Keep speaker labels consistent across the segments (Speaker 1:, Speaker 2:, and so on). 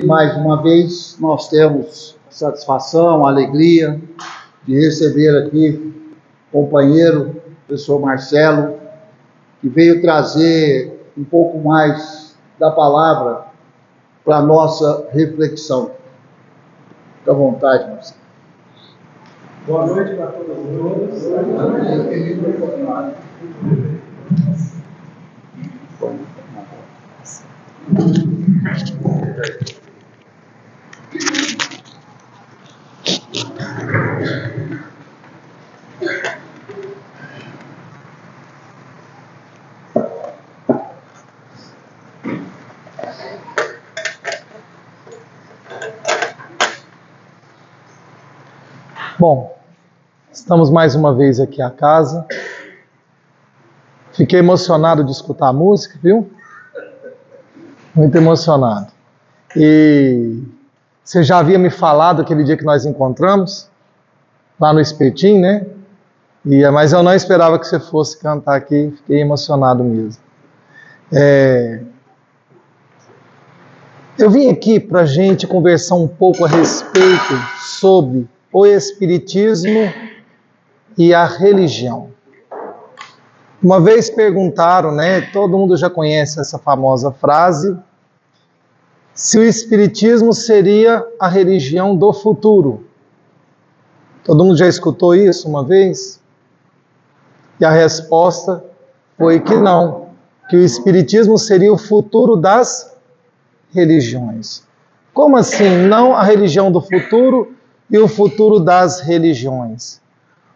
Speaker 1: Mais uma vez, nós temos a satisfação, a alegria de receber aqui o companheiro, o professor Marcelo, que veio trazer um pouco mais da palavra para a nossa reflexão. Fique à vontade, Marcelo.
Speaker 2: Boa noite para todos e todas.
Speaker 3: Bom, estamos mais uma vez aqui à casa. Fiquei emocionado de escutar a música, viu? Muito emocionado. E você já havia me falado aquele dia que nós encontramos, lá no Espetinho, né? Mas eu não esperava que você fosse cantar aqui, fiquei emocionado mesmo. Eu vim aqui para a gente conversar um pouco a respeito sobre o Espiritismo e a religião. Uma vez perguntaram, né? Todo mundo já conhece essa famosa frase, se o Espiritismo seria a religião do futuro. Todo mundo já escutou isso uma vez? E a resposta foi que não, que o Espiritismo seria o futuro das religiões. Como assim? Não a religião do futuro e o futuro das religiões?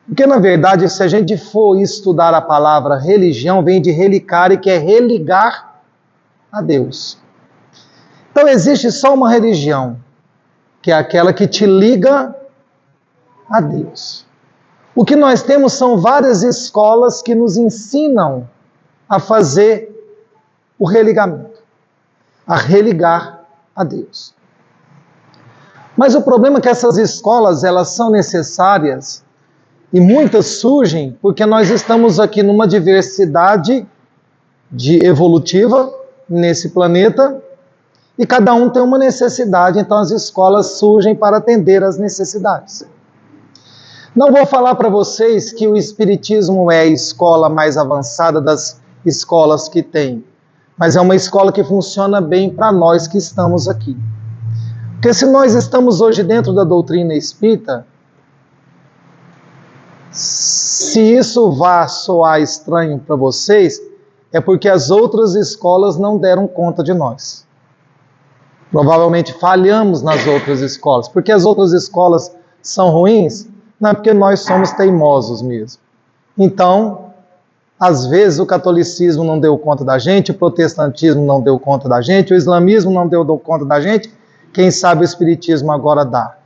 Speaker 3: Porque, na verdade, se a gente for estudar a palavra religião, vem de relicare, que é religar a Deus. Então, existe só uma religião, que é aquela que te liga a Deus. O que nós temos são várias escolas que nos ensinam a fazer o religamento, a religar a Deus. Mas o problema é que essas escolas, elas são necessárias e muitas surgem porque nós estamos aqui numa diversidade evolutiva nesse planeta e cada um tem uma necessidade, então as escolas surgem para atender às necessidades. Não vou falar para vocês que o Espiritismo é a escola mais avançada das escolas que tem, mas é uma escola que funciona bem para nós que estamos aqui. Porque se nós estamos hoje dentro da doutrina espírita, se isso vá soar estranho para vocês, é porque as outras escolas não deram conta de nós. Provavelmente falhamos nas outras escolas. Porque as outras escolas são ruins? Não, é porque nós somos teimosos mesmo. Então, às vezes o catolicismo não deu conta da gente, o protestantismo não deu conta da gente, o islamismo não deu conta da gente, quem sabe o espiritismo agora dá.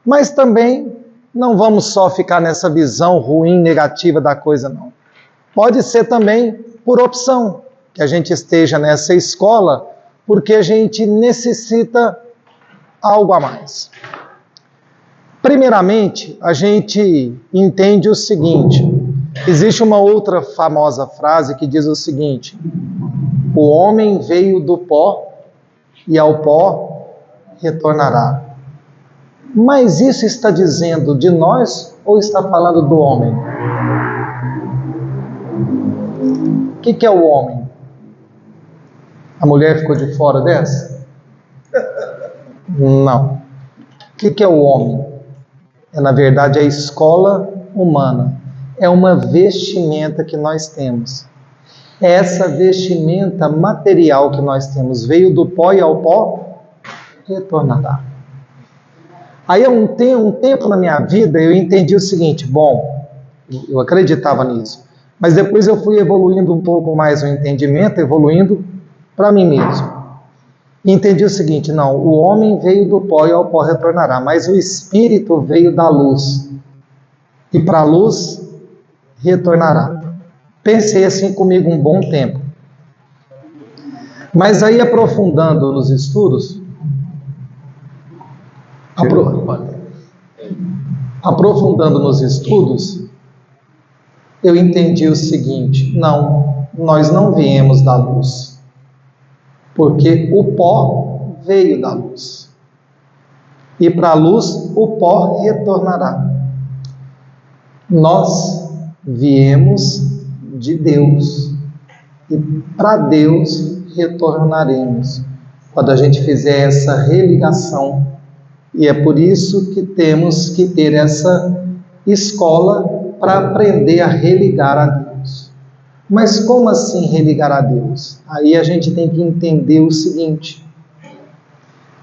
Speaker 3: Mas também não vamos só ficar nessa visão ruim, negativa da coisa, não. Pode ser também por opção que a gente esteja nessa escola, porque a gente necessita algo a mais. Primeiramente, a gente entende o seguinte, existe uma outra famosa frase que diz o seguinte, o homem veio do pó e ao pó retornará. Mas isso está dizendo de nós ou está falando do homem? O que é o homem? A mulher ficou de fora dessa? Não. O que é o homem? É, na verdade, a escola humana. É uma vestimenta que nós temos. Essa vestimenta material que nós temos veio do pó e ao pó retornará. Aí, um tempo na minha vida, eu entendi o seguinte, bom, eu acreditava nisso, mas depois eu fui evoluindo um pouco mais o entendimento, evoluindo para mim mesmo. E entendi o seguinte, não, o homem veio do pó e ao pó retornará, mas o espírito veio da luz, e para a luz retornará. Pensei assim comigo um bom tempo. Mas aí, aprofundando nos estudos, eu entendi o seguinte, não, nós não viemos da luz, porque o pó veio da luz. e para a luz o pó retornará. Nós viemos de Deus e para Deus retornaremos quando a gente fizer essa religação. E é por isso que temos que ter essa escola para aprender a religar a Deus. Mas como assim religar a Deus? Aí a gente tem que entender o seguinte: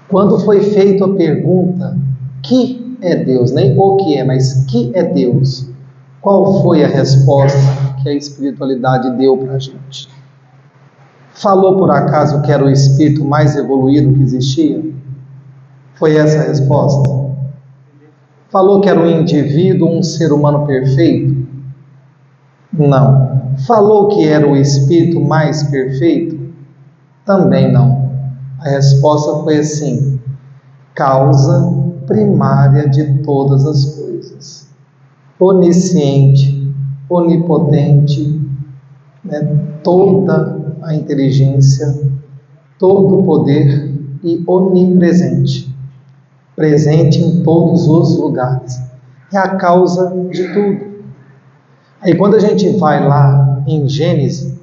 Speaker 3: quando foi feita a pergunta, que é Deus? Nem o que é, mas que é Deus? Qual foi a resposta que a espiritualidade deu para a gente? Falou por acaso que era o espírito mais evoluído que existia? Foi essa a resposta? Falou que era um indivíduo, um ser humano perfeito? Não. Falou que era o espírito mais perfeito? Também não. A resposta foi assim: causa primária de todas as coisas. Onisciente, onipotente, toda a inteligência, todo o poder e onipresente. Presente em todos os lugares. É a causa de tudo. Aí quando a gente vai lá em Gênesis,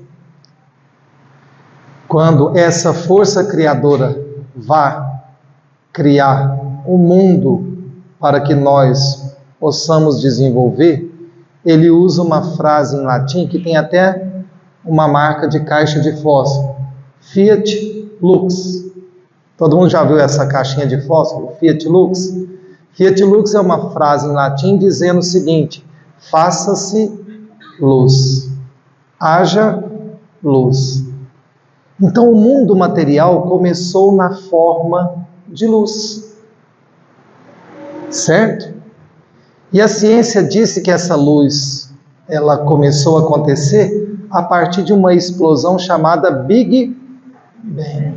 Speaker 3: quando essa força criadora vai criar o mundo para que nós possamos desenvolver, ele usa uma frase em latim que tem até uma marca de caixa de fósforo: Fiat Lux. Todo mundo já viu essa caixinha de fósforo, Fiat Lux? Fiat Lux é uma frase em latim dizendo o seguinte: faça-se luz, haja luz. Então o mundo material começou na forma de luz, certo? E a ciência disse que essa luz, ela começou a acontecer a partir de uma explosão chamada Big Bang.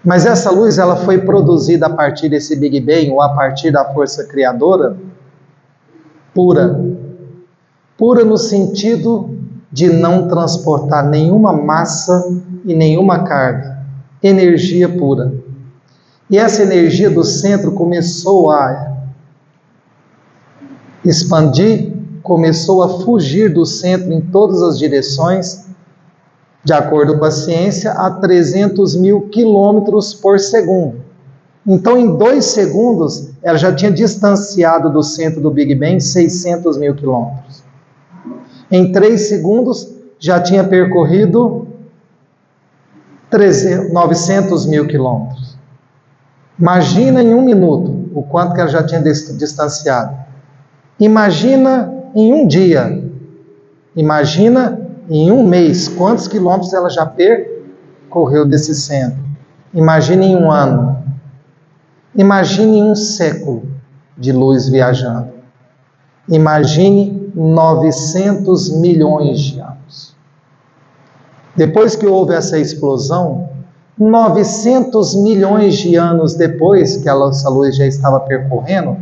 Speaker 3: Mas essa luz, ela foi produzida a partir desse Big Bang, ou a partir da força criadora, pura. Pura no sentido de não transportar nenhuma massa e nenhuma carga. Energia pura. E essa energia do centro começou a expandir, começou a fugir do centro em todas as direções, de acordo com a ciência, a 300 mil quilômetros por segundo. Então, em 2 segundos, ela já tinha distanciado do centro do Big Bang 600 mil quilômetros. Em 3 segundos, já tinha percorrido 900 mil quilômetros. Imagina em 1 minuto o quanto que ela já tinha distanciado. Imagina em 1 dia. Imagina em 1 mês, quantos quilômetros ela já percorreu desse centro? Imagine em 1 ano. Imagine em 1 século de luz viajando. Imagine 900 milhões de anos. Depois que houve essa explosão, 900 milhões de anos depois que essa luz já estava percorrendo,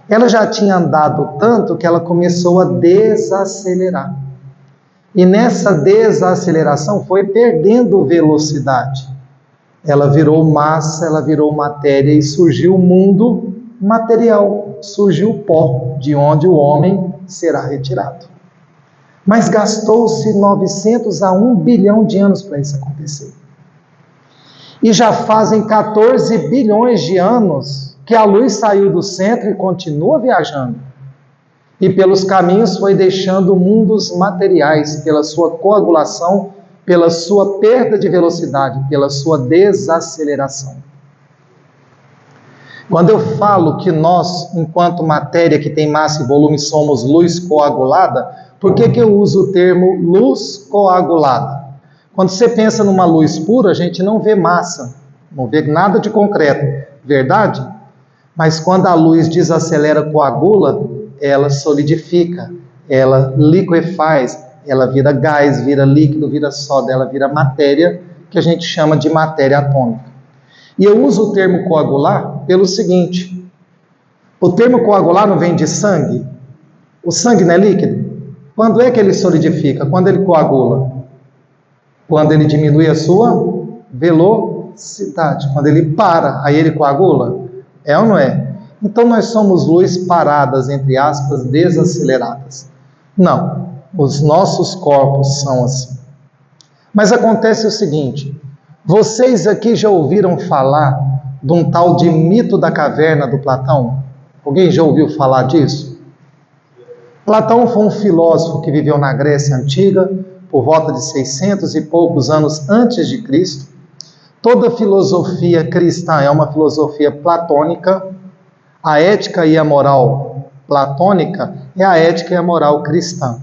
Speaker 3: ela já tinha andado tanto que ela começou a desacelerar. E nessa desaceleração foi perdendo velocidade. Ela virou massa, ela virou matéria e surgiu o mundo material, surgiu o pó, de onde o homem será retirado. Mas gastou-se 900 a 1 bilhão de anos para isso acontecer. E já fazem 14 bilhões de anos que a luz saiu do centro e continua viajando. E pelos caminhos foi deixando mundos materiais, pela sua coagulação, pela sua perda de velocidade, pela sua desaceleração. Quando eu falo que nós, enquanto matéria que tem massa e volume, somos luz coagulada, por que eu uso o termo luz coagulada? Quando você pensa numa luz pura, a gente não vê massa, não vê nada de concreto, verdade? Mas quando a luz desacelera, coagula, ela solidifica, ela liquefaz, ela vira gás, vira líquido, vira sólido, ela vira matéria, que a gente chama de matéria atômica. E eu uso o termo coagular pelo seguinte: o termo coagular não vem de sangue? O sangue não é líquido? Quando é que ele solidifica? Quando ele coagula? Quando ele diminui a sua velocidade. Quando ele para, aí ele coagula? É ou não é? Então nós somos luz paradas, entre aspas, desaceleradas. Não, os nossos corpos são assim. Mas acontece o seguinte, vocês aqui já ouviram falar de um tal de mito da caverna do Platão? Alguém já ouviu falar disso? Platão foi um filósofo que viveu na Grécia Antiga, por volta de 600 e poucos anos antes de Cristo. Toda filosofia cristã é uma filosofia platônica. A ética e a moral platônica é a ética e a moral cristã,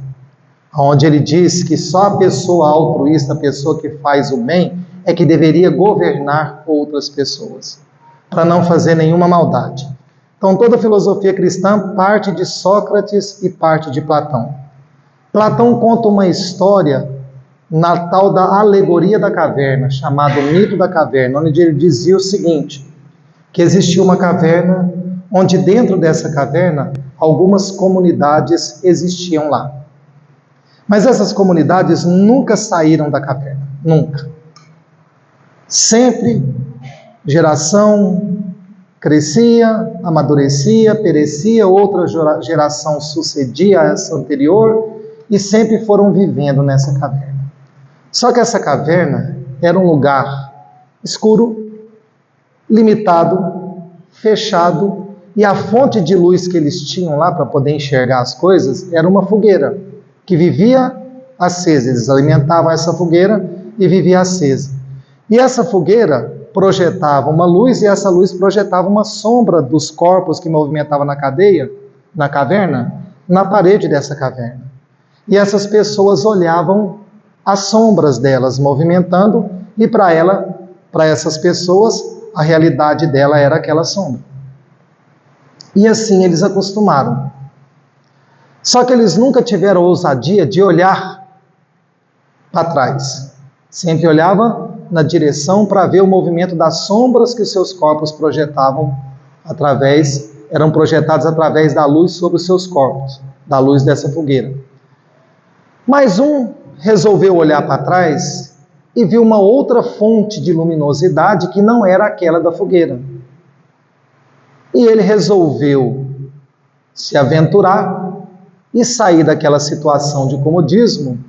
Speaker 3: onde ele diz que só a pessoa altruísta, a pessoa que faz o bem, é que deveria governar outras pessoas, para não fazer nenhuma maldade. Então toda filosofia cristã parte de Sócrates e parte de Platão. Platão conta uma história na tal da alegoria da caverna, chamado mito da caverna, onde ele dizia o seguinte, que existia uma caverna, onde dentro dessa caverna, algumas comunidades existiam lá. Mas essas comunidades nunca saíram da caverna, nunca. Sempre, geração crescia, amadurecia, perecia, outra geração sucedia a essa anterior, e sempre foram vivendo nessa caverna. Só que essa caverna era um lugar escuro, limitado, fechado, e a fonte de luz que eles tinham lá para poder enxergar as coisas era uma fogueira, que vivia acesa. Eles alimentavam essa fogueira e vivia acesa. E essa fogueira projetava uma luz, e essa luz projetava uma sombra dos corpos que movimentavam na caverna, na parede dessa caverna. E essas pessoas olhavam as sombras delas movimentando, e para essas pessoas, a realidade dela era aquela sombra. E assim eles acostumaram. Só que eles nunca tiveram ousadia de olhar para trás. Sempre olhava na direção para ver o movimento das sombras que seus corpos projetavam eram projetados através da luz sobre os seus corpos, da luz dessa fogueira. Mas um resolveu olhar para trás e viu uma outra fonte de luminosidade que não era aquela da fogueira. E ele resolveu se aventurar e sair daquela situação de comodismo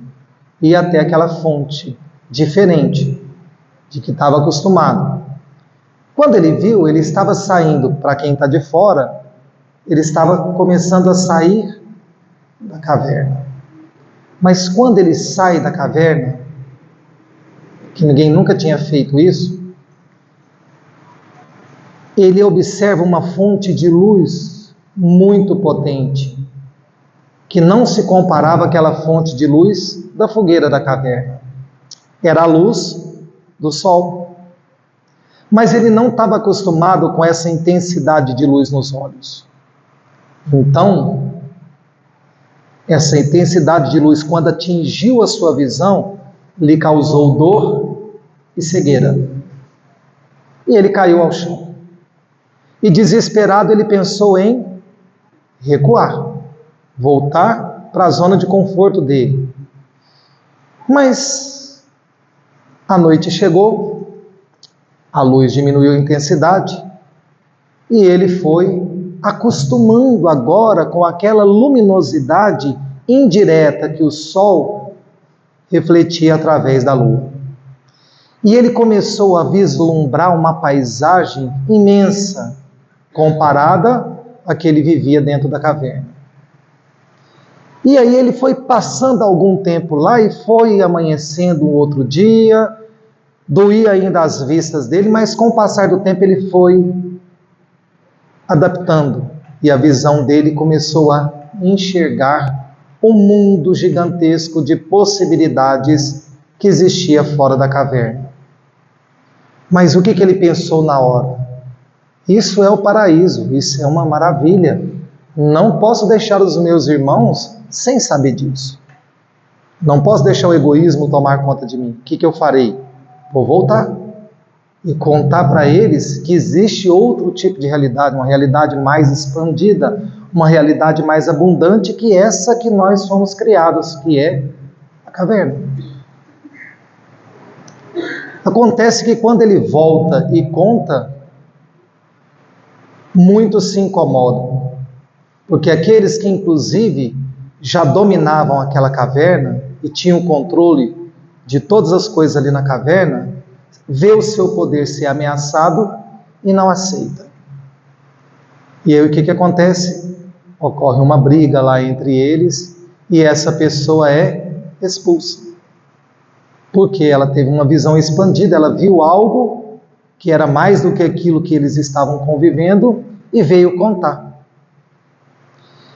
Speaker 3: e ir até aquela fonte diferente de que estava acostumado. Quando ele viu, ele estava saindo, para quem está de fora, ele estava começando a sair da caverna. Mas quando ele sai da caverna, que ninguém nunca tinha feito isso, ele observa uma fonte de luz muito potente, que não se comparava àquela fonte de luz da fogueira da caverna. Era a luz do sol. Mas ele não estava acostumado com essa intensidade de luz nos olhos. Então, essa intensidade de luz, quando atingiu a sua visão, lhe causou dor e cegueira. E ele caiu ao chão. E desesperado ele pensou em recuar, voltar para a zona de conforto dele. Mas a noite chegou, a luz diminuiu a intensidade e ele foi acostumando agora com aquela luminosidade indireta que o sol refletia através da lua. E ele começou a vislumbrar uma paisagem imensa, comparada à que ele vivia dentro da caverna. E aí ele foi passando algum tempo lá e foi amanhecendo um outro dia, doía ainda as vistas dele, mas com o passar do tempo ele foi adaptando e a visão dele começou a enxergar um mundo gigantesco de possibilidades que existia fora da caverna. Mas o que ele pensou na hora? Isso é o paraíso, isso é uma maravilha. Não posso deixar os meus irmãos sem saber disso. Não posso deixar o egoísmo tomar conta de mim. O que eu farei? Vou voltar e contar para eles que existe outro tipo de realidade, uma realidade mais expandida, uma realidade mais abundante que essa que nós fomos criados, que é a caverna. Acontece que quando ele volta e conta, muitos se incomodam, porque aqueles que inclusive já dominavam aquela caverna e tinham controle de todas as coisas ali na caverna, vê o seu poder ser ameaçado e não aceita. E aí o que acontece? Ocorre uma briga lá entre eles e essa pessoa é expulsa. Porque ela teve uma visão expandida, ela viu algo que era mais do que aquilo que eles estavam convivendo e veio contar.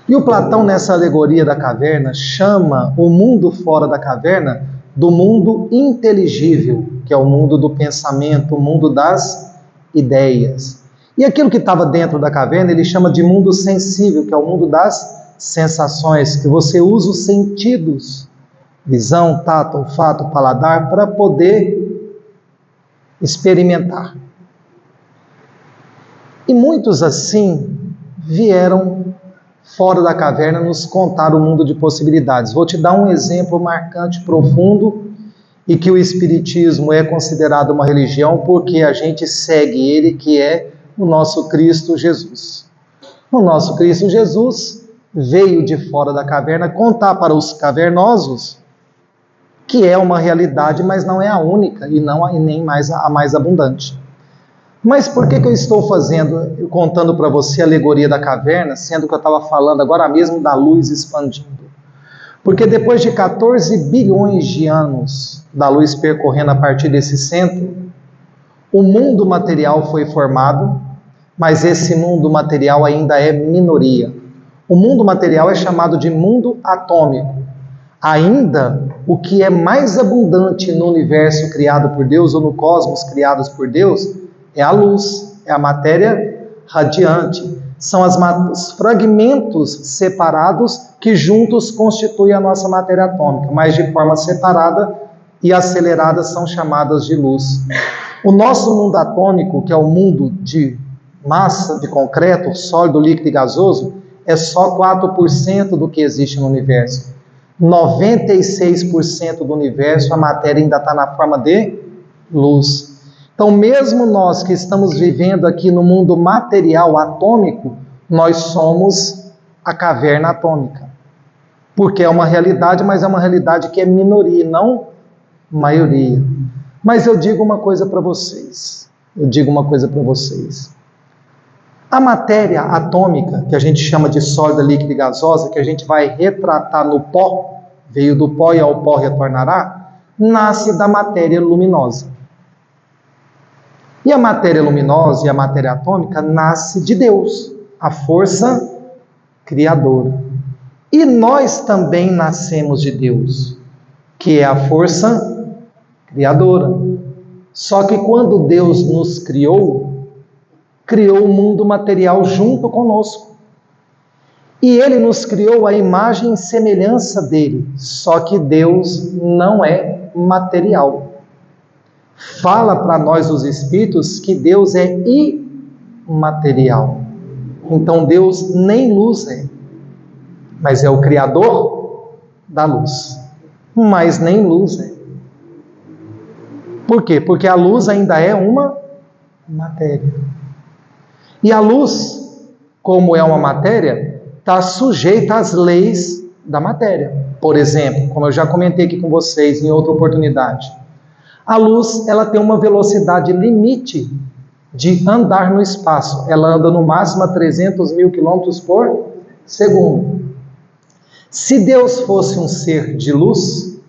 Speaker 3: E o Platão, nessa alegoria da caverna, chama o mundo fora da caverna do mundo inteligível, que é o mundo do pensamento, o mundo das ideias. E aquilo que estava dentro da caverna, ele chama de mundo sensível, que é o mundo das sensações, que você usa os sentidos, visão, tato, olfato, paladar, para poder experimentar. E muitos assim vieram fora da caverna nos contar o mundo de possibilidades. Vou te dar um exemplo marcante, profundo, e que o Espiritismo é considerado uma religião porque a gente segue ele, que é o nosso Cristo Jesus. O nosso Cristo Jesus veio de fora da caverna contar para os cavernosos que é uma realidade, mas não é a única e nem mais a mais abundante. Mas por que eu estou contando para você a alegoria da caverna, sendo que eu estava falando agora mesmo da luz expandindo? Porque depois de 14 bilhões de anos da luz percorrendo a partir desse centro, o mundo material foi formado, mas esse mundo material ainda é minoria. O mundo material é chamado de mundo atômico. Ainda o que é mais abundante no universo criado por Deus ou no cosmos criados por Deus é a luz, é a matéria radiante. São os fragmentos separados que juntos constituem a nossa matéria atômica, mas de forma separada e acelerada são chamadas de luz. O nosso mundo atômico, que é o mundo de massa, de concreto, sólido, líquido e gasoso, é só 4% do que existe no universo. 96% do universo, a matéria ainda está na forma de luz. Então, mesmo nós que estamos vivendo aqui no mundo material atômico, nós somos a caverna atômica. Porque é uma realidade, mas é uma realidade que é minoria, não maioria. Mas eu digo uma coisa para vocês. A matéria atômica, que a gente chama de sólida, líquida e gasosa, que a gente vai retratar no pó, veio do pó e ao pó retornará, nasce da matéria luminosa. E a matéria luminosa e a matéria atômica nasce de Deus, a força criadora. E nós também nascemos de Deus, que é a força criadora. Só que quando Deus nos criou o mundo material junto conosco. E Ele nos criou a imagem e semelhança dEle. Só que Deus não é material. Fala para nós os Espíritos que Deus é imaterial. Então Deus nem luz é. Mas é o Criador da luz. Mas nem luz é. Por quê? Porque a luz ainda é uma matéria. E a luz, como é uma matéria, está sujeita às leis da matéria. Por exemplo, como eu já comentei aqui com vocês em outra oportunidade, a luz ela tem uma velocidade limite de andar no espaço. Ela anda no máximo a 300 mil quilômetros por segundo. Se Deus fosse um ser de luz,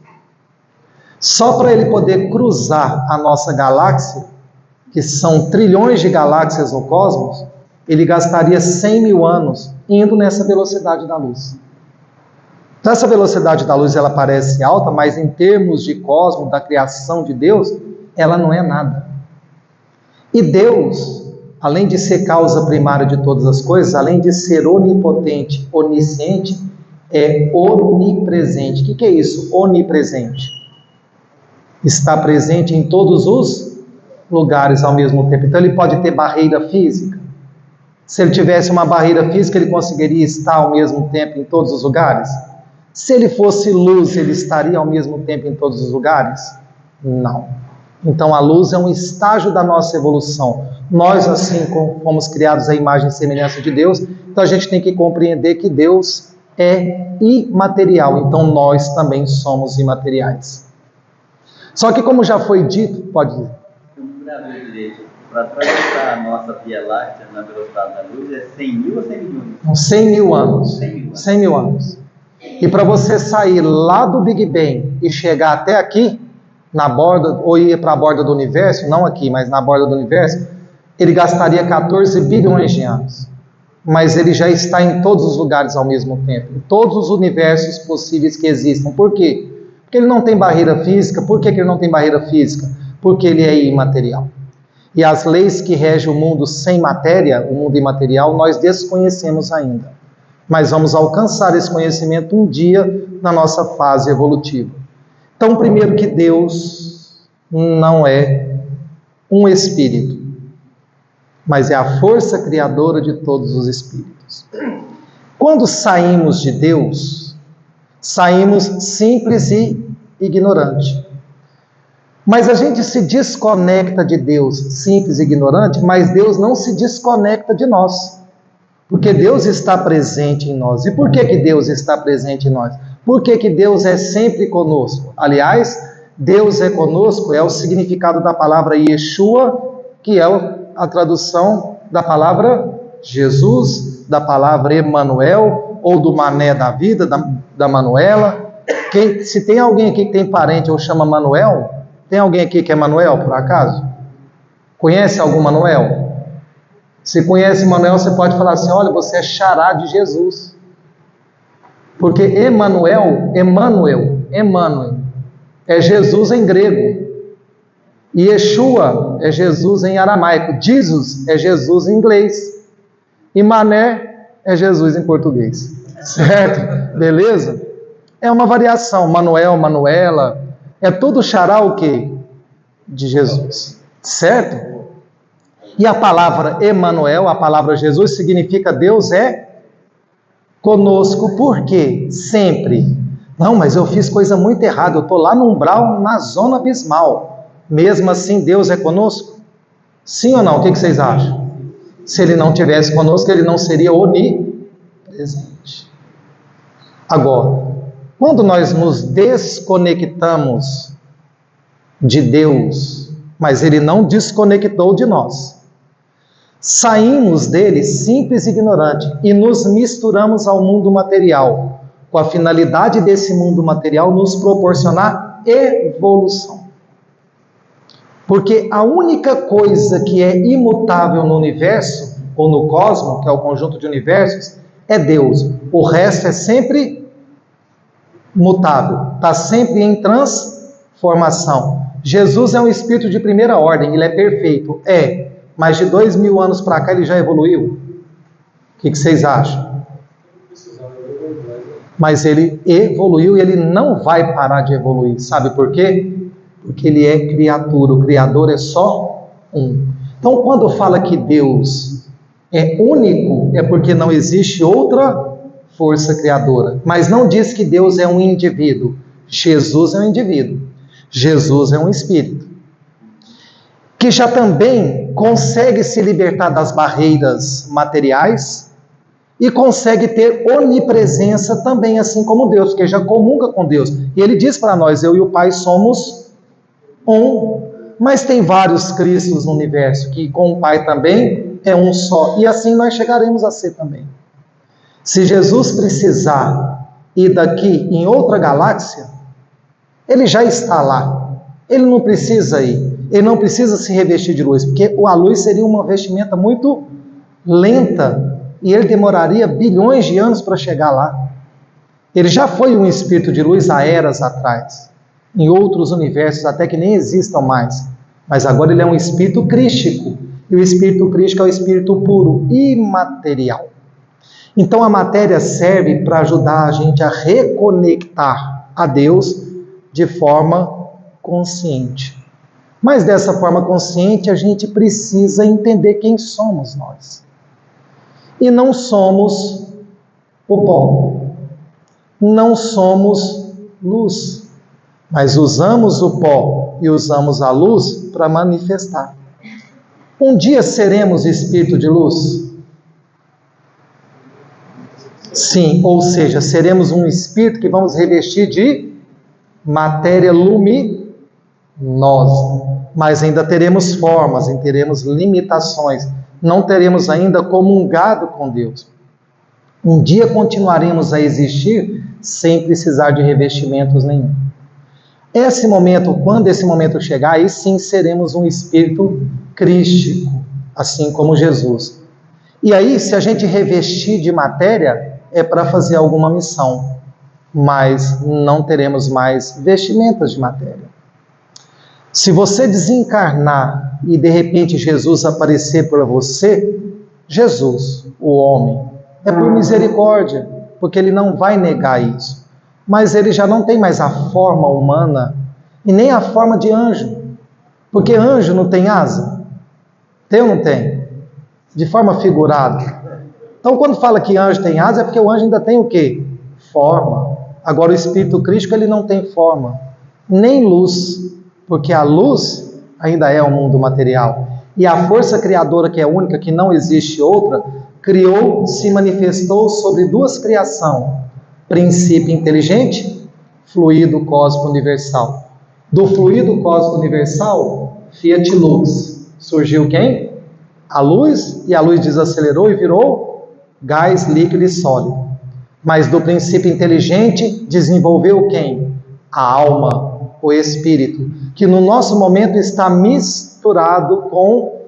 Speaker 3: só para Ele poder cruzar a nossa galáxia, que são trilhões de galáxias no cosmos, ele gastaria 100 mil anos indo nessa velocidade da luz. Então essa velocidade da luz ela parece alta, mas em termos de cosmos, da criação de Deus, ela não é nada. E Deus, além de ser causa primária de todas as coisas, além de ser onipotente, onisciente, é onipresente. O que é isso? Onipresente. Está presente em todos os lugares ao mesmo tempo. Então ele pode ter barreira física. Se ele tivesse uma barreira física, ele conseguiria estar ao mesmo tempo em todos os lugares? Se ele fosse luz, ele estaria ao mesmo tempo em todos os lugares? Não. Então a luz é um estágio da nossa evolução. Nós, assim como fomos criados à imagem e semelhança de Deus, então a gente tem que compreender que Deus é imaterial, então nós também somos imateriais. Só que como já foi dito, pode dizer.
Speaker 4: Para atravessar a nossa Via Láctea na velocidade da luz é 100 mil ou 100 milhões?
Speaker 3: 100 mil anos. 100 mil anos. E para você sair lá do Big Bang e chegar até aqui, na borda, ou ir para a borda do universo, não aqui, mas na borda do universo, ele gastaria 14 bilhões de anos. Mas ele já está em todos os lugares ao mesmo tempo, em todos os universos possíveis que existam. Por quê? Porque ele não tem barreira física. Por que ele não tem barreira física? Porque ele é imaterial. E as leis que regem o mundo sem matéria, o mundo imaterial, nós desconhecemos ainda. Mas vamos alcançar esse conhecimento um dia na nossa fase evolutiva. Então, primeiro que Deus não é um espírito, mas é a força criadora de todos os espíritos. Quando saímos de Deus, saímos simples e ignorante. Mas a gente se desconecta de Deus, simples e ignorante, mas Deus não se desconecta de nós. Porque Deus está presente em nós. E por que Deus está presente em nós? Por que Deus é sempre conosco? Aliás, Deus é conosco é o significado da palavra Yeshua, que é a tradução da palavra Jesus, da palavra Emanuel, ou do Mané da vida, da Manuela. Se tem alguém aqui que tem parente ou chama Manuel, tem alguém aqui que é Manuel, por acaso? Conhece algum Manuel? Se conhece Manuel, você pode falar assim, olha, você é xará de Jesus. Porque Emmanuel, é Jesus em grego. E Yeshua é Jesus em aramaico. Jesus é Jesus em inglês. E Mané é Jesus em português. Certo? Beleza? É uma variação. Manuel, Manuela, é tudo xará o quê? De Jesus. Certo? E a palavra Emmanuel, a palavra Jesus, significa Deus é conosco. Por quê? Sempre. Não, mas eu fiz coisa muito errada, eu estou lá no umbral, na zona abismal. Mesmo assim, Deus é conosco? Sim ou não? O que vocês acham? Se Ele não estivesse conosco, Ele não seria onipresente. Agora, quando nós nos desconectamos de Deus, mas Ele não desconectou de nós, saímos dele simples e ignorante e nos misturamos ao mundo material, com a finalidade desse mundo material nos proporcionar evolução. Porque a única coisa que é imutável no universo, ou no cosmos, que é o conjunto de universos, é Deus. O resto é sempre mutável, está sempre em transformação. Jesus é um espírito de primeira ordem, ele é perfeito, mas de 2000 anos para cá ele já evoluiu. O que vocês acham? Mas ele evoluiu e ele não vai parar de evoluir. Sabe por quê? Porque ele é criatura, o Criador é só um. Então quando fala que Deus é único, é porque não existe outra força criadora. Mas não diz que Deus é um indivíduo. Jesus é um indivíduo. Jesus é um espírito. Que já também consegue se libertar das barreiras materiais e consegue ter onipresença também, assim como Deus, porque já comunga com Deus. E ele diz para nós, eu e o Pai somos um. Mas tem vários Cristos no universo, que com o Pai também é um só. E assim nós chegaremos a ser também. Se Jesus precisar ir daqui em outra galáxia, ele já está lá. Ele não precisa ir. Ele não precisa se revestir de luz, porque a luz seria uma vestimenta muito lenta e ele demoraria bilhões de anos para chegar lá. Ele já foi um espírito de luz há eras atrás, em outros universos, até que nem existam mais. Mas agora ele é um espírito crístico, e o espírito crístico é o espírito puro, imaterial. Então a matéria serve para ajudar a gente a reconectar a Deus de forma consciente. Mas dessa forma consciente, a gente precisa entender quem somos nós. E não somos o pó. Não somos luz. Mas usamos o pó e usamos a luz para manifestar. Um dia seremos espírito de luz? Sim, ou seja, seremos um espírito que vamos revestir de matéria luminosa, mas ainda teremos formas, e teremos limitações, não teremos ainda comungado com Deus. Um dia continuaremos a existir sem precisar de revestimentos nenhum. Esse momento, quando esse momento chegar, aí sim seremos um espírito crístico, assim como Jesus. E aí, se a gente revestir de matéria, é para fazer alguma missão, mas não teremos mais vestimentas de matéria. Se você desencarnar e de repente Jesus aparecer para você, Jesus, o homem, é por misericórdia, porque ele não vai negar isso. Mas ele já não tem mais a forma humana e nem a forma de anjo, porque anjo não tem asa. Tem ou não tem? De forma figurada. Então, quando fala que anjo tem asa, é porque o anjo ainda tem o quê? Forma. Agora, o espírito crístico, ele não tem forma, nem luz, porque a luz ainda é o mundo material. E a força criadora, que é única, que não existe outra, criou, se manifestou sobre duas criações: princípio inteligente, fluido cósmico universal. Do fluido cósmico universal, Fiat Lux. Surgiu quem? A luz, e a luz desacelerou e virou gás líquido e sólido. Mas do princípio inteligente desenvolveu quem? A alma, o espírito, que no nosso momento está misturado com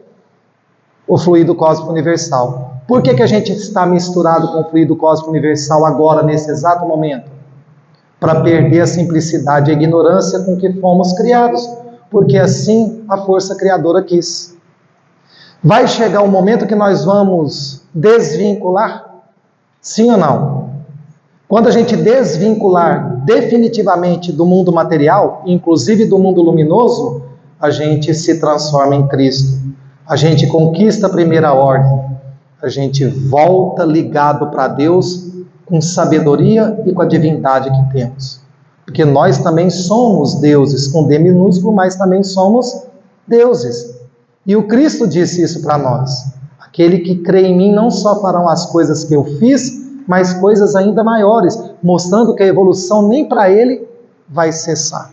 Speaker 3: o fluido cósmico universal. Por que a gente está misturado com o fluido cósmico universal agora, nesse exato momento? Para perder a simplicidade e a ignorância com que fomos criados, porque assim a força criadora quis. Vai chegar um momento que nós vamos desvincular? Sim ou não? Quando a gente desvincular definitivamente do mundo material, inclusive do mundo luminoso, a gente se transforma em Cristo. A gente conquista a primeira ordem. A gente volta ligado para Deus com sabedoria e com a divindade que temos. Porque nós também somos deuses, com D minúsculo, mas também somos deuses. E o Cristo disse isso para nós: aquele que crê em mim não só farão as coisas que eu fiz, mas coisas ainda maiores, mostrando que a evolução nem para ele vai cessar.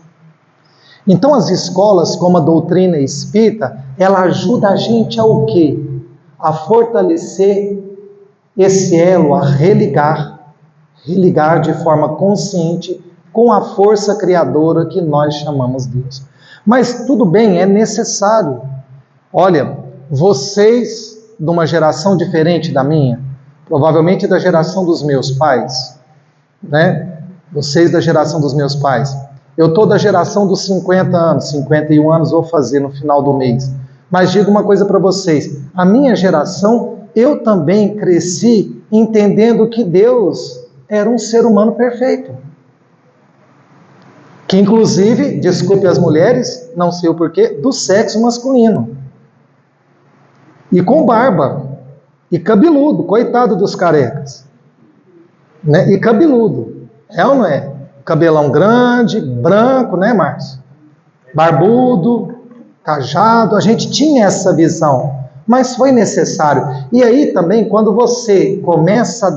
Speaker 3: Então as escolas, como a doutrina espírita, ela ajuda a gente a o quê? A fortalecer esse elo, a religar de forma consciente com a força criadora que nós chamamos Deus. Mas tudo bem, é necessário. Olha, vocês de uma geração diferente da minha, provavelmente da geração dos meus pais, né? Vocês da geração dos meus pais. Eu estou da geração dos 50 anos, 51 anos vou fazer no final do mês. Mas digo uma coisa para vocês, a minha geração, eu também cresci entendendo que Deus era um ser humano perfeito. Que inclusive, desculpe as mulheres, não sei o porquê, do sexo masculino. E com barba. E cabeludo, coitado dos carecas. Né? E cabeludo. É ou não é? Cabelão grande, branco, né, Márcio? Barbudo, cajado. A gente tinha essa visão, mas foi necessário. E aí também, quando você começa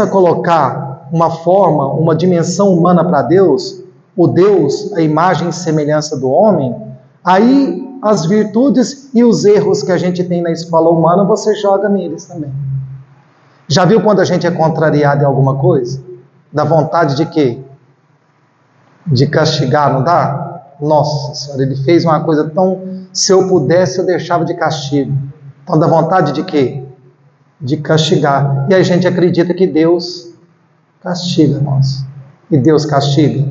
Speaker 3: a colocar uma forma, uma dimensão humana para Deus, o Deus, a imagem e semelhança do homem, aí as virtudes e os erros que a gente tem na escola humana, você joga neles também. Já viu quando a gente é contrariado em alguma coisa? Dá vontade de quê? De castigar, não dá? Nossa Senhora, ele fez uma coisa tão... Se eu pudesse, eu deixava de castigo. Então dá vontade de quê? De castigar. E a gente acredita que Deus castiga nós. E Deus castiga.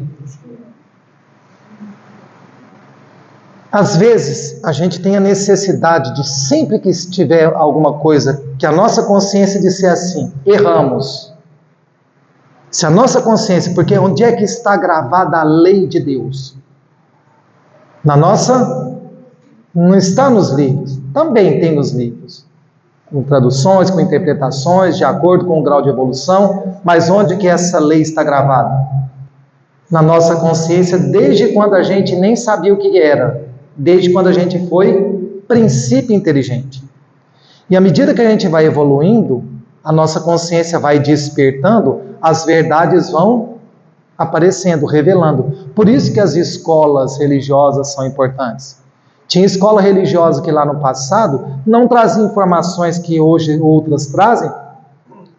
Speaker 3: Às vezes, a gente tem a necessidade de, sempre que tiver alguma coisa, que a nossa consciência disser assim, erramos. Se a nossa consciência, porque onde é que está gravada a lei de Deus? Na nossa, não está nos livros, também tem nos livros. Com traduções, com interpretações, de acordo com o grau de evolução, mas onde que essa lei está gravada? na nossa consciência desde quando a gente nem sabia o que era, desde quando a gente foi princípio inteligente. E à medida que a gente vai evoluindo, a nossa consciência vai despertando, as verdades vão aparecendo, revelando. Por isso que as escolas religiosas são importantes. Tinha escola religiosa que lá no passado não trazia informações que hoje outras trazem,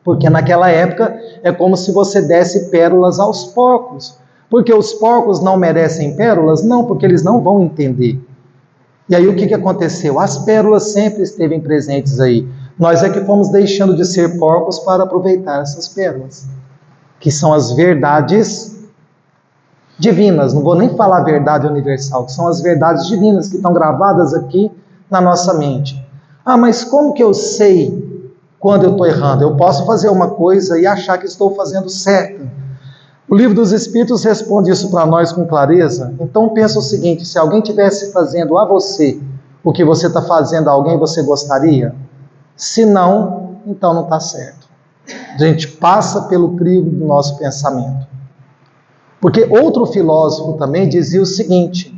Speaker 3: porque naquela época é como se você desse pérolas aos porcos. Porque os porcos não merecem pérolas? Não, porque eles não vão entender. E aí o que aconteceu? As pérolas sempre estevem presentes aí. Nós é que fomos deixando de ser porcos para aproveitar essas pérolas, que são as verdades divinas. Não vou nem falar verdade universal, que são as verdades divinas que estão gravadas aqui na nossa mente. Ah, mas como que eu sei quando eu estou errando? Eu posso fazer uma coisa e achar que estou fazendo certo. O Livro dos Espíritos responde isso para nós com clareza. Então pensa o seguinte: se alguém estivesse fazendo a você o que você está fazendo a alguém, você gostaria? Se não, então não está certo. A gente passa pelo crivo do nosso pensamento. Porque outro filósofo também dizia o seguinte: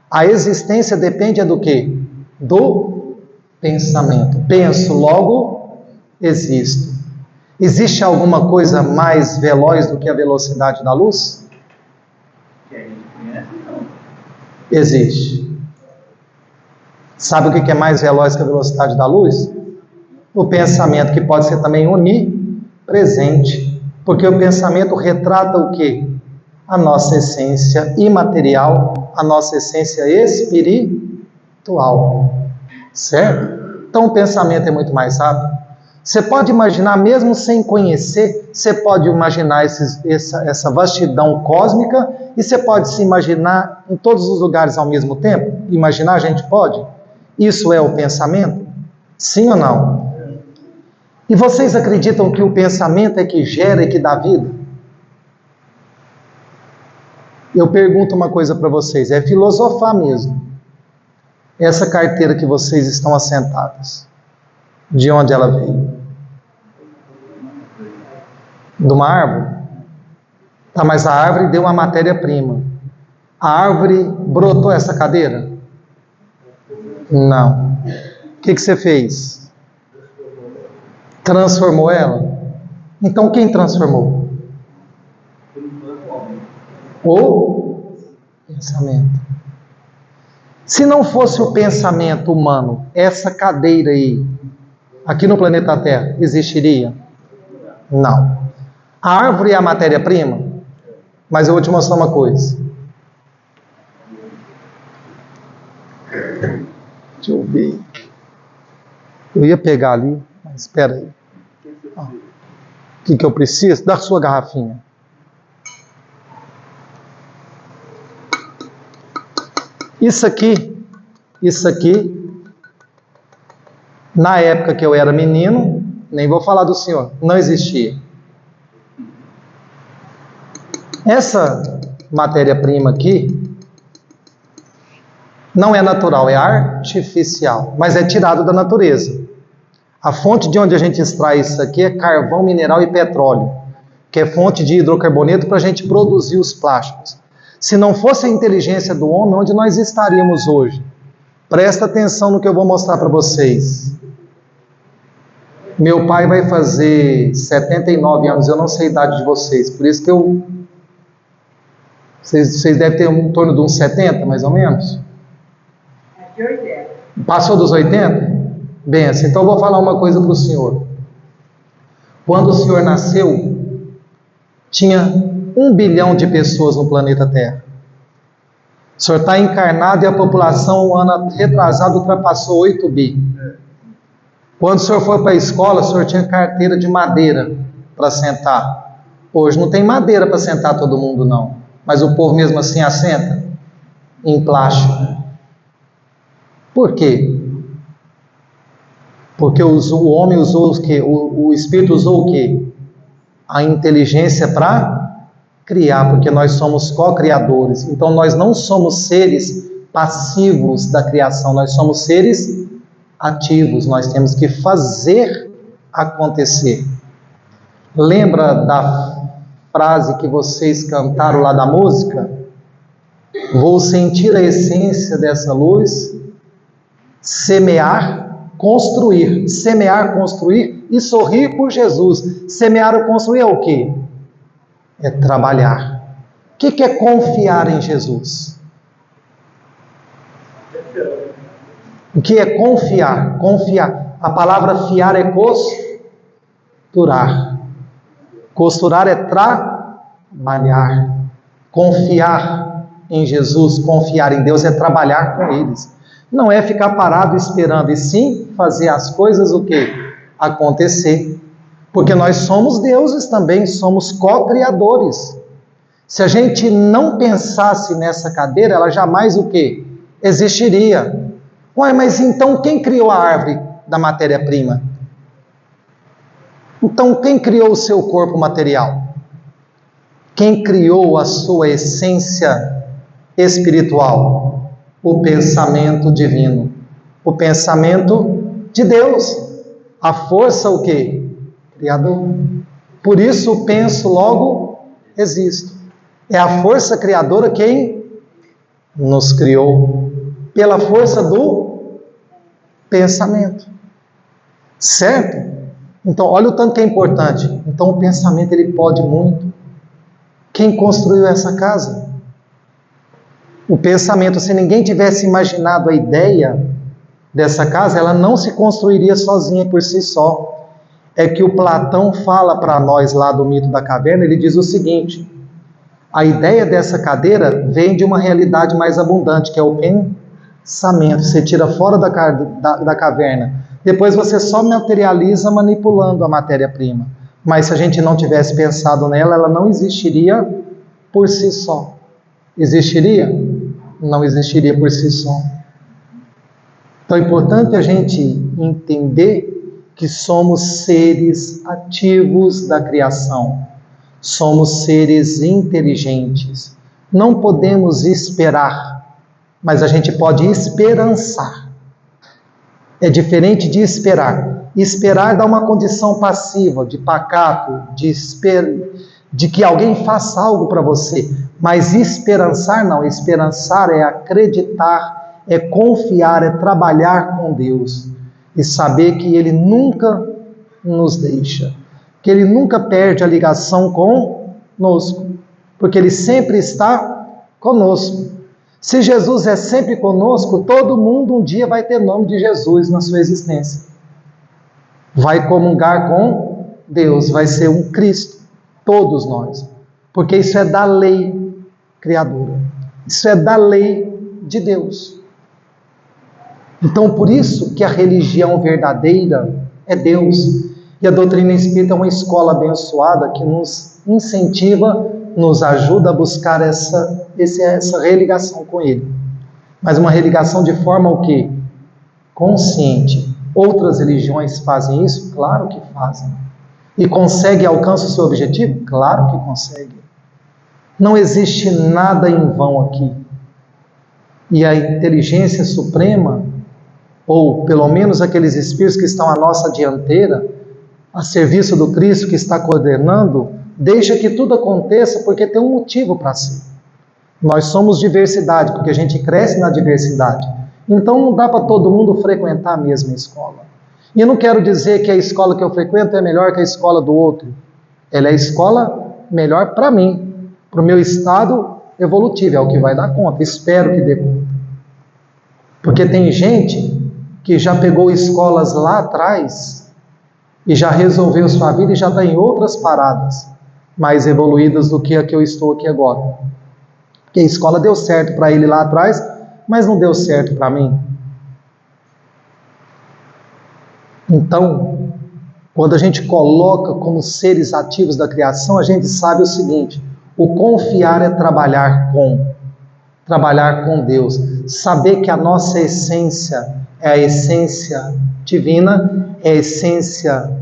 Speaker 3: a existência depende do quê? Do pensamento. Penso, logo existo. Existe alguma coisa mais veloz do que a velocidade da luz?
Speaker 4: Que a gente conhece, não.
Speaker 3: Existe. Sabe o que é mais veloz que a velocidade da luz? O pensamento, que pode ser também onipresente. Porque o pensamento retrata o quê? A nossa essência imaterial, a nossa essência espiritual. Certo? Então o pensamento é muito mais rápido. Você pode imaginar, mesmo sem conhecer, você pode imaginar essa vastidão cósmica, e você pode se imaginar em todos os lugares ao mesmo tempo? Imaginar a gente pode? Isso é o pensamento? Sim ou não? E vocês acreditam que o pensamento é que gera e que dá vida? Eu pergunto uma coisa para vocês, é filosofar mesmo. Essa carteira que vocês estão assentados, de onde ela veio? De uma árvore? Tá, mas a árvore deu uma matéria-prima. A árvore brotou essa cadeira? Não. O que você fez? Transformou ela? Então quem transformou? O pensamento. Se não fosse o pensamento humano, essa cadeira aí, aqui no planeta Terra, existiria? Não. A árvore é a matéria-prima? Mas eu vou te mostrar uma coisa. Deixa eu ver. Eu ia pegar ali, mas espera aí. O que eu preciso? Da sua garrafinha. Isso aqui, na época que eu era menino, nem vou falar do senhor, não existia. Essa matéria-prima aqui não é natural, é artificial, mas é tirado da natureza. A fonte de onde a gente extrai isso aqui é carvão, mineral e petróleo, que é fonte de hidrocarboneto para a gente produzir os plásticos. Se não fosse a inteligência do homem, onde nós estaríamos hoje? Presta atenção no que eu vou mostrar para vocês. Meu pai vai fazer 79 anos, eu não sei a idade de vocês, por isso que vocês devem ter em torno de uns 70, mais ou menos?
Speaker 5: De 80.
Speaker 3: Passou dos 80? Bem, assim, então eu vou falar uma coisa para o senhor. Quando o senhor nasceu, tinha 1 bilhão de pessoas no planeta Terra. O senhor está encarnado e a população, um ano retrasado, ultrapassou 8 bi. Quando o senhor foi para a escola, o senhor tinha carteira de madeira para sentar. Hoje não tem madeira para sentar todo mundo, não. Mas o povo mesmo assim assenta em plástico. Por quê? Porque o homem usou o quê? O espírito usou o quê? A inteligência para criar, porque nós somos co-criadores. Então nós não somos seres passivos da criação, nós somos seres ativos, nós temos que fazer acontecer. Lembra da frase que vocês cantaram lá da música? Vou sentir a essência dessa luz, semear, construir. Semear, construir e sorrir por Jesus. Semear ou construir é o quê? É trabalhar. O que é confiar em Jesus? O que é confiar? Confiar. A palavra fiar é costurar. Costurar é trabalhar. Confiar em Jesus, confiar em Deus é trabalhar com eles. Não é ficar parado esperando, e sim fazer as coisas o quê? Acontecer. Porque nós somos deuses também, somos co-criadores. Se a gente não pensasse nessa cadeira, ela jamais o quê? Existiria. Ué, mas então quem criou a árvore da matéria-prima? Então quem criou o seu corpo material? Quem criou a sua essência espiritual? O pensamento divino. O pensamento de Deus. A força o quê? Criador. Por isso penso, logo existo. É a força criadora quem nos criou. Pela força do pensamento. Certo? Então, olha o tanto que é importante. Então, o pensamento, ele pode muito. Quem construiu essa casa? O pensamento, se ninguém tivesse imaginado a ideia dessa casa, ela não se construiria sozinha por si só. É que o Platão fala para nós lá do mito da caverna, ele diz o seguinte: a ideia dessa cadeira vem de uma realidade mais abundante, que é o pensamento. Você tira fora da caverna. Depois você só materializa manipulando a matéria-prima. Mas se a gente não tivesse pensado nela, ela não existiria por si só. Existiria? Não existiria por si só. Então é importante a gente entender que somos seres ativos da criação. Somos seres inteligentes. Não podemos esperar, mas a gente pode esperançar. É diferente de esperar. Esperar dá uma condição passiva, de pacato, de que alguém faça algo para você. Mas esperançar não. Esperançar é acreditar, é confiar, é trabalhar com Deus. E saber que Ele nunca nos deixa. Que Ele nunca perde a ligação conosco. Porque Ele sempre está conosco. Se Jesus é sempre conosco, todo mundo um dia vai ter nome de Jesus na sua existência. Vai comungar com Deus, vai ser um Cristo, todos nós. Porque isso é da lei criadora. Isso é da lei de Deus. Então, por isso que a religião verdadeira é Deus. E a doutrina espírita é uma escola abençoada que nos incentiva, nos ajuda a buscar essa religação com Ele. Mas uma religação de forma o quê? Consciente. Outras religiões fazem isso? Claro que fazem. E conseguem, alcançam o seu objetivo? Claro que conseguem. Não existe nada em vão aqui. E a inteligência suprema, ou pelo menos aqueles espíritos que estão à nossa dianteira, a serviço do Cristo que está coordenando, deixa que tudo aconteça porque tem um motivo para ser. Nós somos diversidade, porque a gente cresce na diversidade. Então não dá para todo mundo frequentar a mesma escola. E eu não quero dizer que a escola que eu frequento é melhor que a escola do outro. Ela é a escola melhor para mim, para o meu estado evolutivo, é o que vai dar conta, espero que dê conta. Porque tem gente que já pegou escolas lá atrás e já resolveu sua vida e já está em outras paradas mais evoluídas do que a que eu estou aqui agora. Porque a escola deu certo para ele lá atrás, mas não deu certo para mim. Então, quando a gente coloca como seres ativos da criação, a gente sabe o seguinte: o confiar é trabalhar com Deus, saber que a nossa essência é a essência divina, é a essência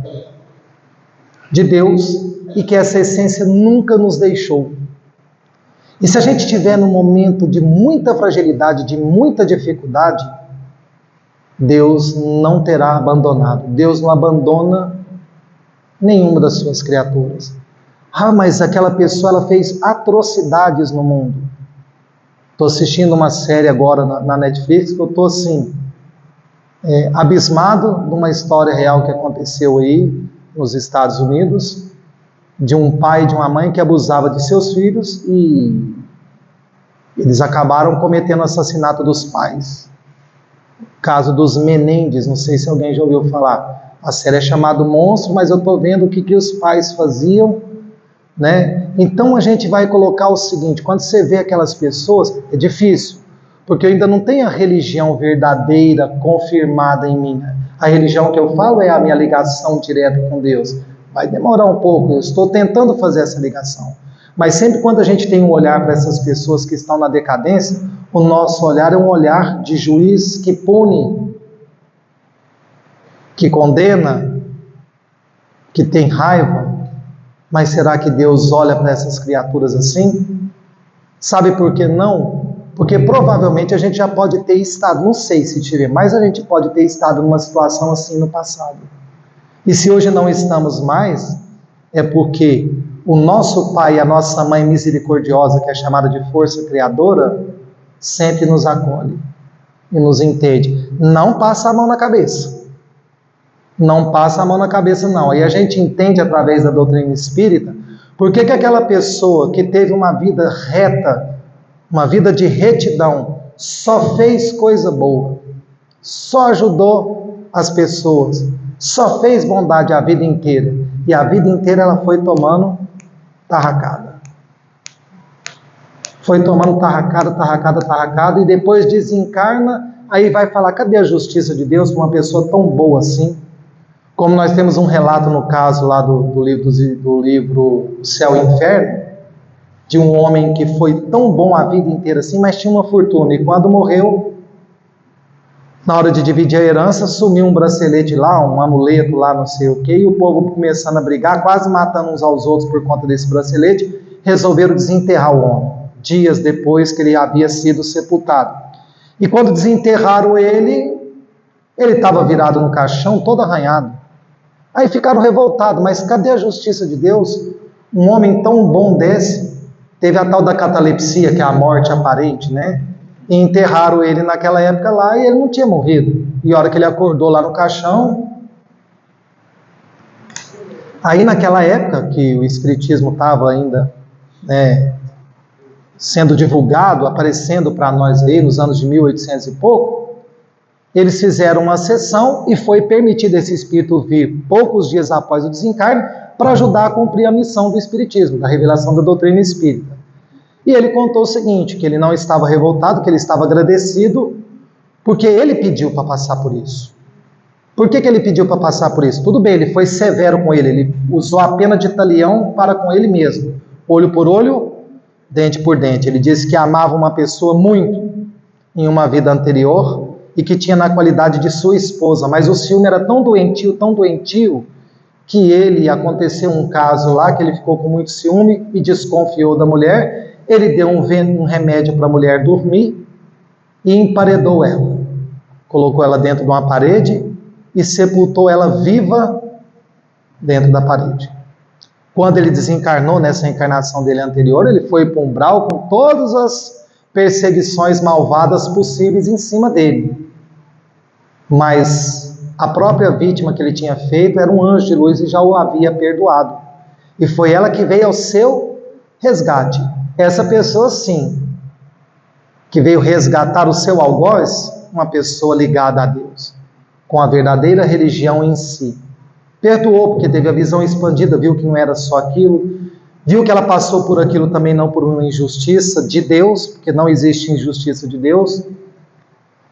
Speaker 3: de Deus, e que essa essência nunca nos deixou. E se a gente estiver num momento de muita fragilidade, de muita dificuldade, Deus não terá abandonado. Deus não abandona nenhuma das suas criaturas. Ah, mas aquela pessoa ela fez atrocidades no mundo. Estou assistindo uma série agora na Netflix que eu estou assim, abismado de uma história real que aconteceu aí nos Estados Unidos, de um pai e de uma mãe que abusava de seus filhos e eles acabaram cometendo assassinato dos pais. O caso dos Menendez, não sei se alguém já ouviu falar. A série é chamada Monstro, mas eu estou vendo o que os pais faziam, né? Então a gente vai colocar o seguinte: quando você vê aquelas pessoas, é difícil, porque eu ainda não tenho a religião verdadeira confirmada em mim. A religião que eu falo é a minha ligação direta com Deus. Vai demorar um pouco, eu estou tentando fazer essa ligação. Mas sempre quando a gente tem um olhar para essas pessoas que estão na decadência, o nosso olhar é um olhar de juiz que pune, que condena, que tem raiva. Mas será que Deus olha para essas criaturas assim? Sabe por que não? Porque provavelmente a gente já pode ter estado, não sei se tive, mas a gente pode ter estado numa situação assim no passado. E se hoje não estamos mais, é porque o nosso Pai e a nossa Mãe misericordiosa, que é chamada de força criadora, sempre nos acolhe e nos entende. Não passa a mão na cabeça. Não passa a mão na cabeça, não. Aí a gente entende através da doutrina espírita por que aquela pessoa que teve uma vida reta, uma vida de retidão, só fez coisa boa, só ajudou as pessoas, só fez bondade a vida inteira. E a vida inteira ela foi tomando tarracada. Foi tomando tarracada, e depois desencarna, aí vai falar: cadê a justiça de Deus para uma pessoa tão boa assim? Como nós temos um relato no caso lá do livro Céu e Inferno, de um homem que foi tão bom a vida inteira assim, mas tinha uma fortuna, e quando morreu, na hora de dividir a herança, sumiu um bracelete lá, um amuleto lá, não sei o que, e o povo começando a brigar, quase matando uns aos outros por conta desse bracelete, resolveram desenterrar o homem, dias depois que ele havia sido sepultado. E quando desenterraram ele estava virado no caixão, todo arranhado. Aí ficaram revoltados: mas cadê a justiça de Deus? Um homem tão bom desse, teve a tal da catalepsia, que é a morte aparente, né? E enterraram ele naquela época lá e ele não tinha morrido. E a hora que ele acordou lá no caixão, aí naquela época que o Espiritismo estava ainda sendo divulgado, aparecendo para nós aí nos anos de 1800 e pouco, eles fizeram uma sessão e foi permitido esse espírito vir poucos dias após o desencarne para ajudar a cumprir a missão do Espiritismo, da revelação da doutrina espírita. E ele contou o seguinte, que ele não estava revoltado, que ele estava agradecido, porque ele pediu para passar por isso. Por que ele pediu para passar por isso? Tudo bem, ele foi severo com ele usou a pena de talião para com ele mesmo. Olho por olho, dente por dente. Ele disse que amava uma pessoa muito em uma vida anterior e que tinha na qualidade de sua esposa, mas o ciúme era tão doentio, que aconteceu um caso lá que ele ficou com muito ciúme e desconfiou da mulher. Ele deu um remédio para a mulher dormir e emparedou ela. Colocou ela dentro de uma parede e sepultou ela viva dentro da parede. Quando ele desencarnou, nessa encarnação dele anterior, ele foi para um umbral com todas as perseguições malvadas possíveis em cima dele. Mas a própria vítima que ele tinha feito era um anjo de luz e já o havia perdoado. E foi ela que veio ao seu resgate. Essa pessoa, sim, que veio resgatar o seu algoz, uma pessoa ligada a Deus, com a verdadeira religião em si. Perdoou porque teve a visão expandida, viu que não era só aquilo, viu que ela passou por aquilo também não por uma injustiça de Deus, porque não existe injustiça de Deus.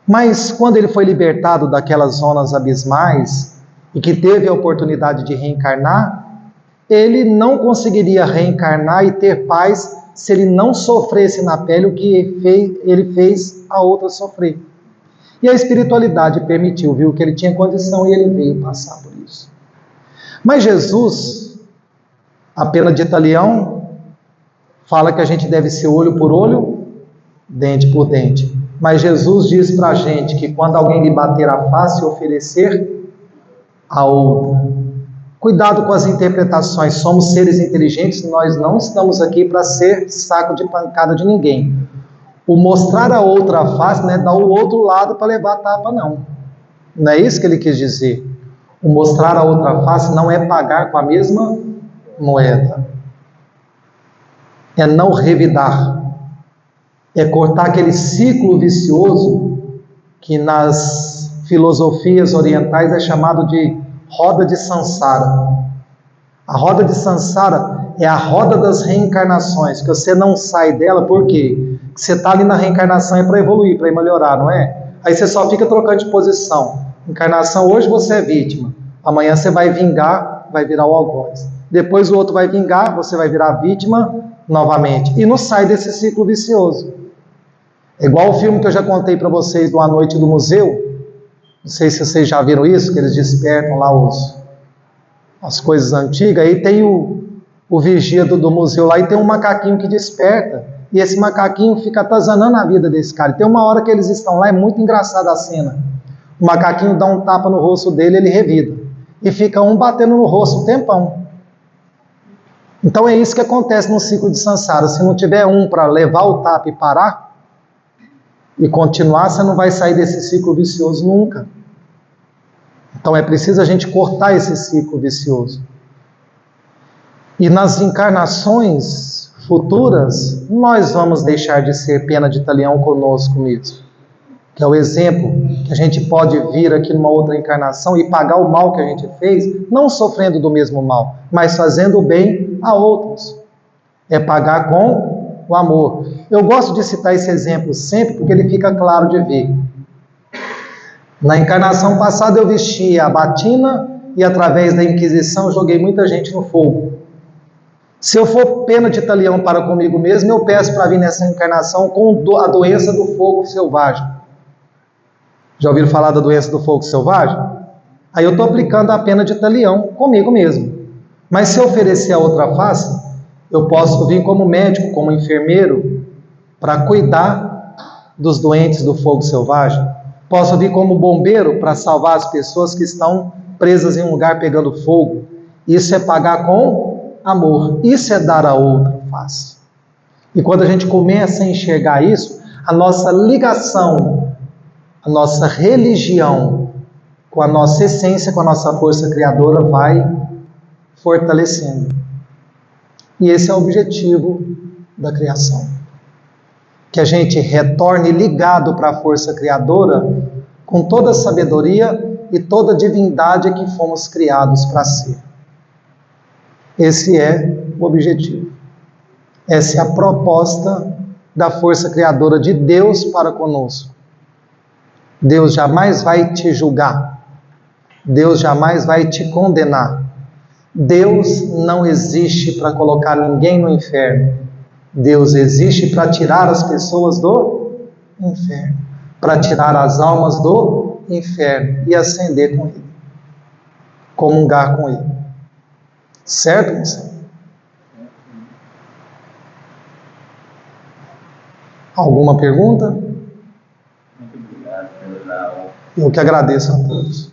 Speaker 3: Mas quando ele foi libertado daquelas zonas abismais e que teve a oportunidade de reencarnar, ele não conseguiria reencarnar e ter paz se ele não sofresse na pele o que ele fez a outra sofrer. E a espiritualidade permitiu, viu que ele tinha condição e ele veio passar por isso. Mas Jesus, a pena de talião, fala que a gente deve ser olho por olho, dente por dente. Mas Jesus diz para a gente que quando alguém lhe bater a face, oferecer a outra. Cuidado com as interpretações. Somos seres inteligentes, nós não estamos aqui para ser saco de pancada de ninguém. O mostrar a outra face não é dar o outro lado para levar a tapa, não. Não é isso que ele quis dizer. O mostrar a outra face não é pagar com a mesma moeda. É não revidar. É cortar aquele ciclo vicioso que nas filosofias orientais é chamado de roda de Sansara. A roda de Sansara é a roda das reencarnações, que você não sai dela, por quê? Porque você está ali na reencarnação é para evoluir, para melhorar, não é? Aí você só fica trocando de posição. Encarnação, hoje você é vítima, amanhã você vai vingar, vai virar o algoz. Depois o outro vai vingar, você vai virar vítima novamente. E não sai desse ciclo vicioso. É igual o filme que eu já contei para vocês do A Noite do Museu. Não sei se vocês já viram isso, que eles despertam lá as coisas antigas. Aí tem o vigia do museu lá e tem um macaquinho que desperta. E esse macaquinho fica atazanando a vida desse cara. E tem uma hora que eles estão lá, é muito engraçada a cena. O macaquinho dá um tapa no rosto dele, ele revida. E fica um batendo no rosto um tempão. Então é isso que acontece no ciclo de Sansara. Se não tiver um para levar o tapa e parar, e continuar, você não vai sair desse ciclo vicioso nunca. Então é preciso a gente cortar esse ciclo vicioso. E nas encarnações futuras, nós vamos deixar de ser pena de talião conosco mesmo. Que é o exemplo que a gente pode vir aqui numa outra encarnação e pagar o mal que a gente fez, não sofrendo do mesmo mal, mas fazendo o bem a outros. É pagar com o amor. Eu gosto de citar esse exemplo sempre porque ele fica claro de ver. Na encarnação passada eu vesti a batina e através da Inquisição joguei muita gente no fogo. Se eu for pena de talião para comigo mesmo, eu peço para vir nessa encarnação com a doença do fogo selvagem. Já ouviram falar da doença do fogo selvagem? Aí eu estou aplicando a pena de talião comigo mesmo. Mas se eu oferecer a outra face, eu posso vir como médico, como enfermeiro, para cuidar dos doentes do fogo selvagem. Posso vir como bombeiro para salvar as pessoas que estão presas em um lugar pegando fogo. Isso é pagar com amor. Isso é dar a outra face. E quando a gente começa a enxergar isso, a nossa ligação, a nossa religião com a nossa essência, com a nossa força criadora vai fortalecendo. E esse é o objetivo da criação. Que a gente retorne ligado para a força criadora com toda a sabedoria e toda a divindade que fomos criados para ser. Esse é o objetivo. Essa é a proposta da força criadora de Deus para conosco. Deus jamais vai te julgar. Deus jamais vai te condenar. Deus não existe para colocar ninguém no inferno. Deus existe para tirar as pessoas do inferno, para tirar as almas do inferno e ascender com Ele, comungar com Ele. Certo, moça? Alguma pergunta?
Speaker 4: Muito obrigado pela aula.
Speaker 3: Eu que agradeço a todos.